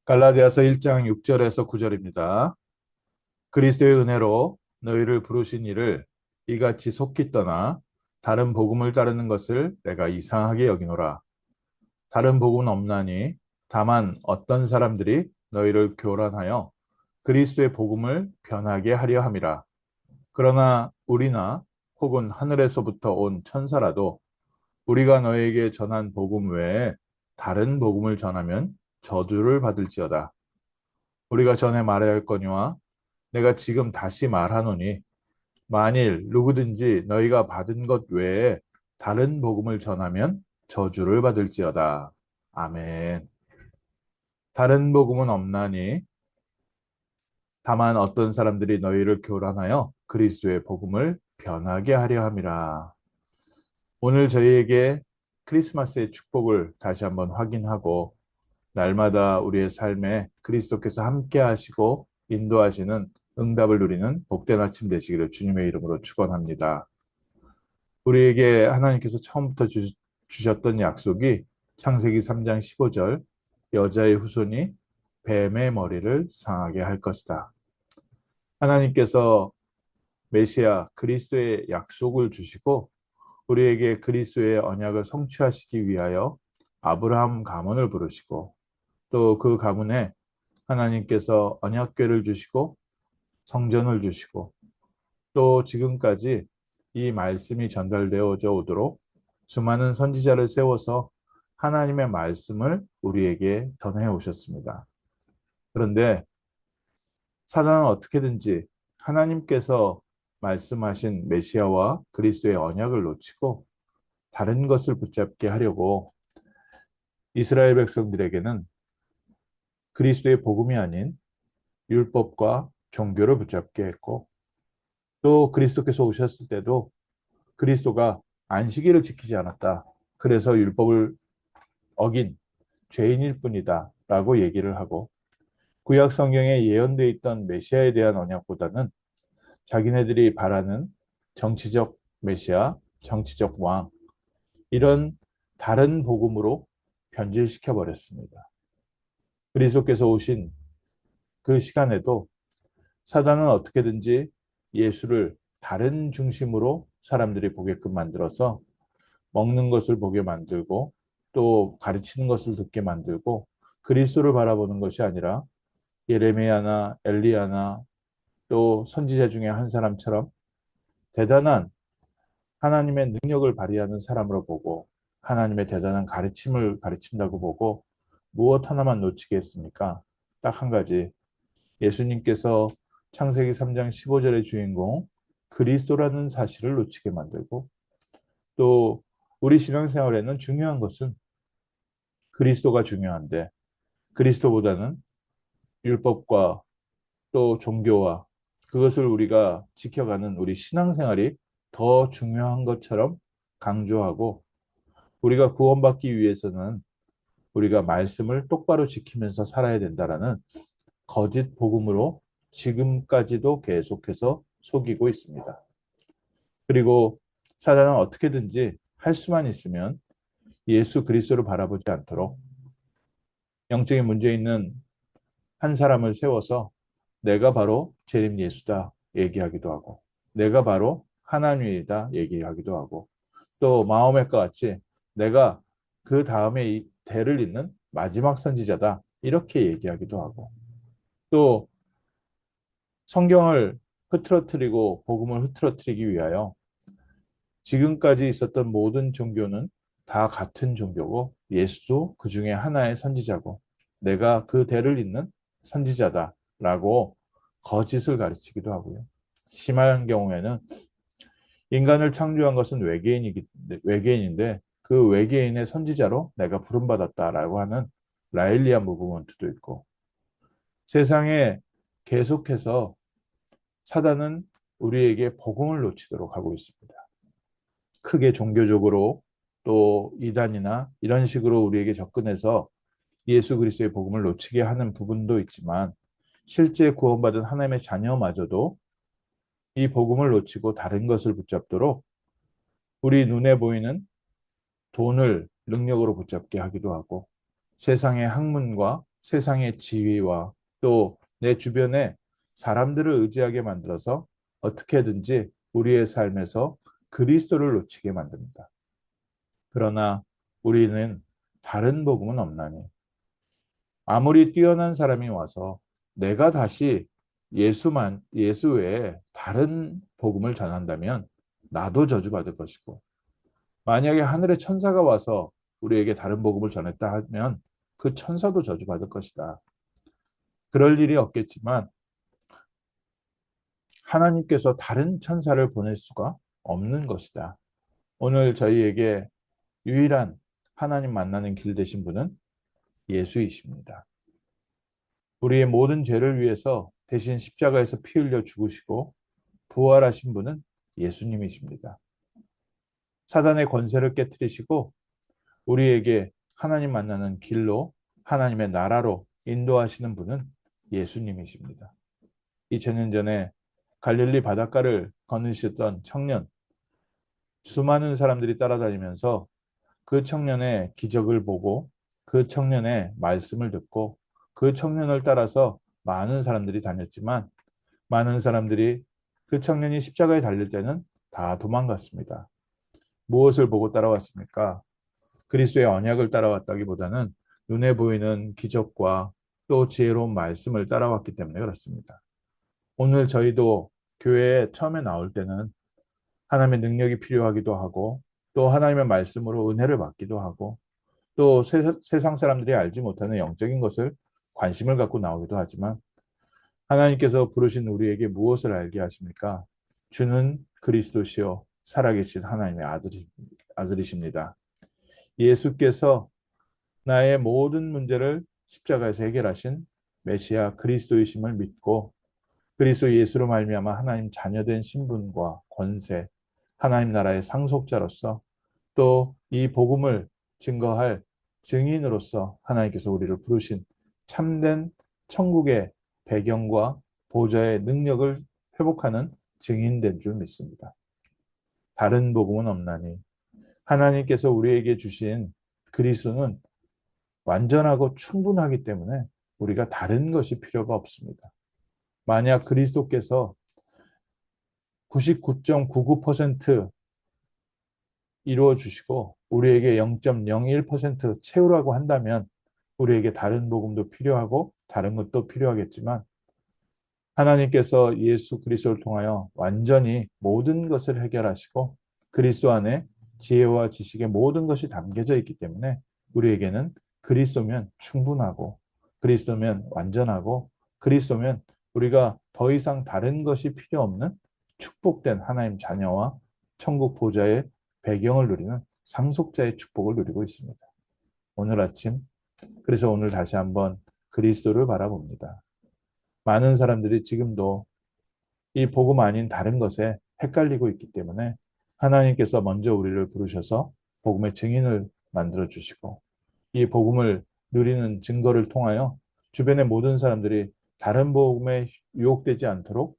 갈라디아서 1장 6절에서 9절입니다. 그리스도의 은혜로 너희를 부르신 이를 이같이 속히 떠나 다른 복음을 따르는 것을 내가 이상하게 여기노라. 다른 복음은 없나니 다만 어떤 사람들이 너희를 교란하여 그리스도의 복음을 변하게 하려 함이라. 그러나 우리나 혹은 하늘에서부터 온 천사라도 우리가 너희에게 전한 복음 외에 다른 복음을 전하면 저주를 받을지어다. 우리가 전에 말하였거니와 내가 지금 다시 말하노니 만일 누구든지 너희가 받은 것 외에 다른 복음을 전하면 저주를 받을지어다. 아멘. 다른 복음은 없나니 다만 어떤 사람들이 너희를 교란하여 그리스도의 복음을 변하게 하려 함이라. 오늘 저희에게 크리스마스의 축복을 다시 한번 확인하고 날마다 우리의 삶에 그리스도께서 함께 하시고 인도하시는 응답을 누리는 복된 아침 되시기를 주님의 이름으로 축원합니다. 우리에게 하나님께서 처음부터 주셨던 약속이 창세기 3장 15절 여자의 후손이 뱀의 머리를 상하게 할 것이다. 하나님께서 메시아 그리스도의 약속을 주시고 우리에게 그리스도의 언약을 성취하시기 위하여 아브라함 가문을 부르시고 또 그 가문에 하나님께서 언약궤를 주시고 성전을 주시고 또 지금까지 이 말씀이 전달되어져 오도록 수많은 선지자를 세워서 하나님의 말씀을 우리에게 전해 오셨습니다. 그런데 사단은 어떻게든지 하나님께서 말씀하신 메시아와 그리스도의 언약을 놓치고 다른 것을 붙잡게 하려고 이스라엘 백성들에게는 그리스도의 복음이 아닌 율법과 종교를 붙잡게 했고 또 그리스도께서 오셨을 때도 그리스도가 안식일을 지키지 않았다. 그래서 율법을 어긴 죄인일 뿐이다. 라고 얘기를 하고 구약 성경에 예언되어 있던 메시아에 대한 언약보다는 자기네들이 바라는 정치적 메시아, 정치적 왕 이런 다른 복음으로 변질시켜 버렸습니다. 그리스도께서 오신 그 시간에도 사단은 어떻게든지 예수를 다른 중심으로 사람들이 보게끔 만들어서 먹는 것을 보게 만들고 또 가르치는 것을 듣게 만들고 그리스도를 바라보는 것이 아니라 예레미야나 엘리야나 또 선지자 중에 한 사람처럼 대단한 하나님의 능력을 발휘하는 사람으로 보고 하나님의 대단한 가르침을 가르친다고 보고 무엇 하나만 놓치게 했습니까? 딱 한 가지. 예수님께서 창세기 3장 15절의 주인공 그리스도라는 사실을 놓치게 만들고 또 우리 신앙생활에는 중요한 것은 그리스도가 중요한데 그리스도보다는 율법과 또 종교와 그것을 우리가 지켜가는 우리 신앙생활이 더 중요한 것처럼 강조하고 우리가 구원받기 위해서는 우리가 말씀을 똑바로 지키면서 살아야 된다라는 거짓 복음으로 지금까지도 계속해서 속이고 있습니다. 그리고 사단은 어떻게든지 할 수만 있으면 예수 그리스도를 바라보지 않도록 영적인 문제 있는 한 사람을 세워서 내가 바로 재림 예수다 얘기하기도 하고 내가 바로 하나님이다 얘기하기도 하고 또 마호멧과 같이 내가 그 다음에 이 대를 잇는 마지막 선지자다 이렇게 얘기하기도 하고 또 성경을 흐트러뜨리고 복음을 흐트러뜨리기 위하여 지금까지 있었던 모든 종교는 다 같은 종교고 예수도 그 중에 하나의 선지자고 내가 그 대를 잇는 선지자다라고 거짓을 가르치기도 하고요. 심한 경우에는 인간을 창조한 것은 외계인인데 그 외계인의 선지자로 내가 부름받았다라고 하는 라일리아 무브먼트도 있고 세상에 계속해서 사단은 우리에게 복음을 놓치도록 하고 있습니다. 크게 종교적으로 또 이단이나 이런 식으로 우리에게 접근해서 예수 그리스도의 복음을 놓치게 하는 부분도 있지만 실제 구원받은 하나님의 자녀마저도 이 복음을 놓치고 다른 것을 붙잡도록 우리 눈에 보이는 돈을 능력으로 붙잡게 하기도 하고 세상의 학문과 세상의 지위와 또 내 주변에 사람들을 의지하게 만들어서 어떻게든지 우리의 삶에서 그리스도를 놓치게 만듭니다. 그러나 우리는 다른 복음은 없나니 아무리 뛰어난 사람이 와서 내가 다시 예수 외에 다른 복음을 전한다면 나도 저주받을 것이고 만약에 하늘의 천사가 와서 우리에게 다른 복음을 전했다 하면 그 천사도 저주받을 것이다. 그럴 일이 없겠지만 하나님께서 다른 천사를 보낼 수가 없는 것이다. 오늘 저희에게 유일한 하나님 만나는 길 되신 분은 예수이십니다. 우리의 모든 죄를 위해서 대신 십자가에서 피 흘려 죽으시고 부활하신 분은 예수님이십니다. 사단의 권세를 깨뜨리시고 우리에게 하나님 만나는 길로 하나님의 나라로 인도하시는 분은 예수님이십니다. 2000년 전에 갈릴리 바닷가를 거니셨던 청년, 수많은 사람들이 따라다니면서 그 청년의 기적을 보고 그 청년의 말씀을 듣고 그 청년을 따라서 많은 사람들이 다녔지만 많은 사람들이 그 청년이 십자가에 달릴 때는 다 도망갔습니다. 무엇을 보고 따라왔습니까? 그리스도의 언약을 따라왔다기보다는 눈에 보이는 기적과 또 지혜로운 말씀을 따라왔기 때문에 그렇습니다. 오늘 저희도 교회에 처음에 나올 때는 하나님의 능력이 필요하기도 하고 또 하나님의 말씀으로 은혜를 받기도 하고 또 세상 사람들이 알지 못하는 영적인 것을 관심을 갖고 나오기도 하지만 하나님께서 부르신 우리에게 무엇을 알게 하십니까? 주는 그리스도시요 살아계신 하나님의 아들이십니다. 예수께서 나의 모든 문제를 십자가에서 해결하신 메시아 그리스도이심을 믿고 그리스도 예수로 말미암아 하나님 자녀된 신분과 권세, 하나님 나라의 상속자로서 또 이 복음을 증거할 증인으로서 하나님께서 우리를 부르신 참된 천국의 배경과 보좌의 능력을 회복하는 증인된 줄 믿습니다. 다른 복음은 없나니 하나님께서 우리에게 주신 그리스도는 완전하고 충분하기 때문에 우리가 다른 것이 필요가 없습니다. 만약 그리스도께서 99.99% 이루어 주시고 우리에게 0.01% 채우라고 한다면 우리에게 다른 복음도 필요하고 다른 것도 필요하겠지만 하나님께서 예수 그리스도를 통하여 완전히 모든 것을 해결하시고 그리스도 안에 지혜와 지식의 모든 것이 담겨져 있기 때문에 우리에게는 그리스도면 충분하고 그리스도면 완전하고 그리스도면 우리가 더 이상 다른 것이 필요 없는 축복된 하나님 자녀와 천국 보좌의 배경을 누리는 상속자의 축복을 누리고 있습니다. 오늘 아침 그래서 오늘 다시 한번 그리스도를 바라봅니다. 많은 사람들이 지금도 이 복음 아닌 다른 것에 헷갈리고 있기 때문에 하나님께서 먼저 우리를 부르셔서 복음의 증인을 만들어 주시고 이 복음을 누리는 증거를 통하여 주변의 모든 사람들이 다른 복음에 유혹되지 않도록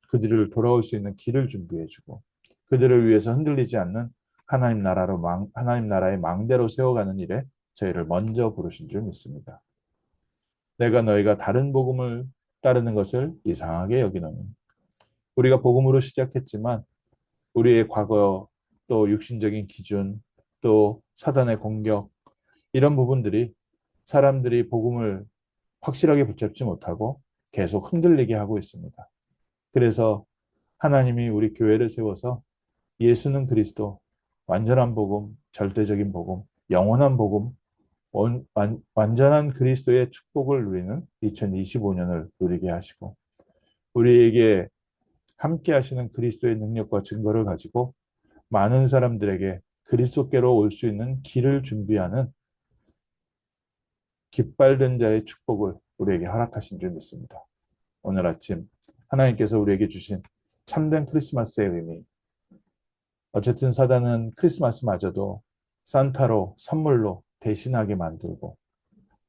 그들을 돌아올 수 있는 길을 준비해 주고 그들을 위해서 흔들리지 않는 하나님 나라의 망대로 세워가는 일에 저희를 먼저 부르신 줄 믿습니다. 내가 너희가 다른 복음을 따르는 것을 이상하게 여기노니 우리가 복음으로 시작했지만 우리의 과거 또 육신적인 기준 또 사단의 공격 이런 부분들이 사람들이 복음을 확실하게 붙잡지 못하고 계속 흔들리게 하고 있습니다. 그래서 하나님이 우리 교회를 세워서 예수는 그리스도, 완전한 복음, 절대적인 복음, 영원한 복음, 완전한 그리스도의 축복을 누리는 2025년을 누리게 하시고 우리에게 함께 하시는 그리스도의 능력과 증거를 가지고 많은 사람들에게 그리스도께로 올 수 있는 길을 준비하는 깃발된 자의 축복을 우리에게 허락하신 줄 믿습니다. 오늘 아침 하나님께서 우리에게 주신 참된 크리스마스의 의미. 어쨌든 사단은 크리스마스마저도 산타로 선물로 대신하게 만들고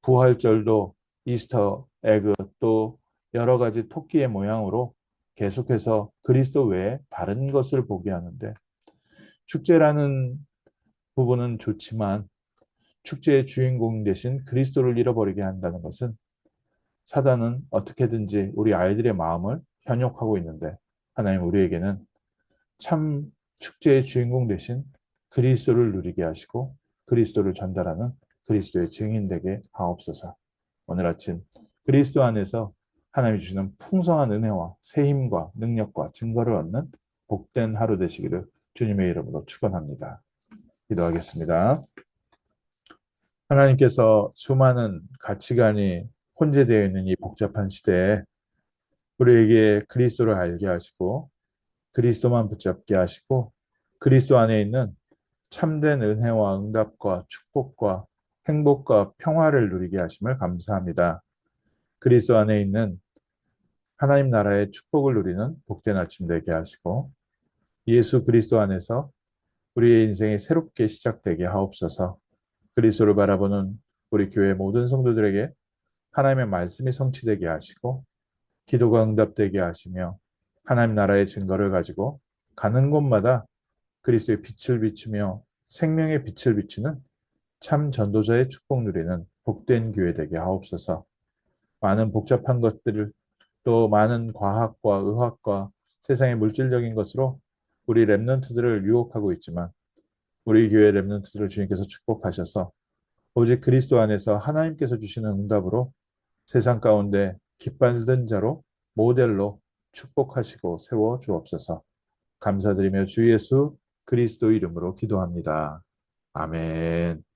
부활절도 이스터 에그 또 여러 가지 토끼의 모양으로 계속해서 그리스도 외에 다른 것을 보게 하는데 축제라는 부분은 좋지만 축제의 주인공 대신 그리스도를 잃어버리게 한다는 것은 사단은 어떻게든지 우리 아이들의 마음을 현혹하고 있는데 하나님 우리에게는 참 축제의 주인공 대신 그리스도를 누리게 하시고 그리스도를 전달하는 그리스도의 증인 되게 하옵소서. 오늘 아침 그리스도 안에서 하나님이 주시는 풍성한 은혜와 새 힘과 능력과 증거를 얻는 복된 하루 되시기를 주님의 이름으로 축원합니다. 기도하겠습니다. 하나님께서 수많은 가치관이 혼재되어 있는 이 복잡한 시대에 우리에게 그리스도를 알게 하시고 그리스도만 붙잡게 하시고 그리스도 안에 있는 참된 은혜와 응답과 축복과 행복과 평화를 누리게 하심을 감사합니다. 그리스도 안에 있는 하나님 나라의 축복을 누리는 복된 아침 되게 하시고 예수 그리스도 안에서 우리의 인생이 새롭게 시작되게 하옵소서. 그리스도를 바라보는 우리 교회 모든 성도들에게 하나님의 말씀이 성취되게 하시고 기도가 응답되게 하시며 하나님 나라의 증거를 가지고 가는 곳마다 그리스도의 빛을 비추며 생명의 빛을 비추는 참 전도자의 축복 누리는 복된 교회 되게 하옵소서. 많은 복잡한 것들을 또 많은 과학과 의학과 세상의 물질적인 것으로 우리 렘넌트들을 유혹하고 있지만 우리 교회 렘넌트들을 주님께서 축복하셔서 오직 그리스도 안에서 하나님께서 주시는 응답으로 세상 가운데 깃발든 자로 모델로 축복하시고 세워 주옵소서. 감사드리며 주 예수 그리스도 이름으로 기도합니다. 아멘.